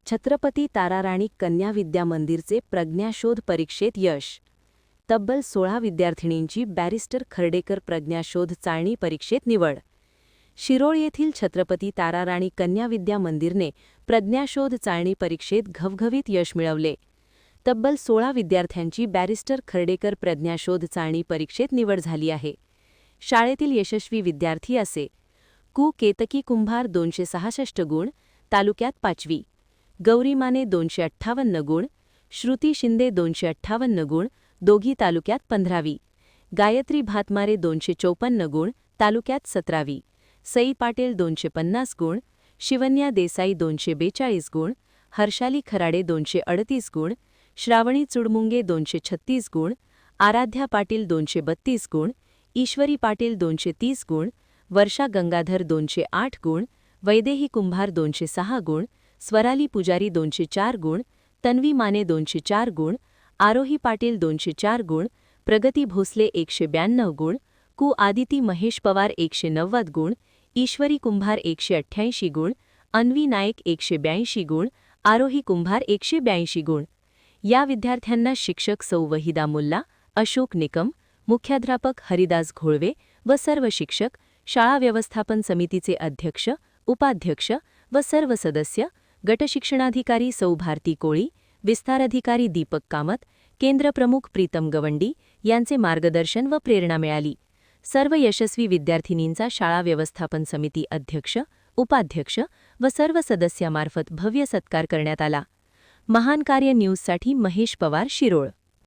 छत्रपती ताराराणी कन्या विद्या मंदिरचे प्रज्ञाशोध परीक्षेत यश. तब्बल 16 विद्यार्थिनींची बॅरिस्टर खर्डेकर प्रज्ञाशोध चाळणी परीक्षेत निवड. शिरोळ येथील छत्रपती ताराराणी कन्या विद्या मंदिरने प्रज्ञाशोध चाळणी परीक्षेत घवघवीत यश मिळवले. तब्बल 16 विद्यार्थ्यांची बॅरिस्टर खर्डेकर प्रज्ञाशोध चाळणी परीक्षेत निवड झाली आहे. शाळेतील यशस्वी विद्यार्थी असे: कु. केतकी कुंभार 266 गुण, तालुक्यात 5वी. गौरी माने 258 गुण, श्रुती शिंदे 258 गुण, दोघी तालुक्यात 15वी. गायत्री भातमारे 254 गुण, तालुक्यात 17वी. सई पाटील 250 गुण, शिवन्या देसाई 242 गुण, हर्षाली खराडे 238 गुण, श्रावणी चुडमुंगे 236 गुण, आराध्या पाटील 232 गुण, ईश्वरी पाटील 230 गुण, वर्षा गंगाधर 208 गुण, वैदेही कुंभार 206 गुण, स्वराली पुजारी 204 गुण, तन्वी माने 204 गुण, आरोही पाटील 204 गुण, प्रगती भोसले 192 गुण, कु. आदिती महेश पवार 190 गुण, ईश्वरी कुंभार 188 गुण, अन्वी नाईक 182 गुण, आरोही कुंभार 182 गुण. या विद्यार्थ्यांना शिक्षक सौ वहिदा मुल्ला, अशोक निकम, मुख्याध्यापक हरिदास घोळवे व सर्व शिक्षक, शाळा व्यवस्थापन समितीचे अध्यक्ष, उपाध्यक्ष व सर्व सदस्य, गटशिक्षणाधिकारी सौ भारती कोळी, विस्तार अधिकारी दीपक कामत, केंद्रप्रमुख प्रीतम गवंडी यांचे मार्गदर्शन व प्रेरणा मिळाली. सर्व यशस्वी विद्यार्थिनींचा शाळा व्यवस्थापन समिती अध्यक्ष, उपाध्यक्ष व सर्व सदस्यामार्फत भव्य सत्कार करण्यात आला. महान कार्य न्यूजसाठी महेश पवार, शिरोळ.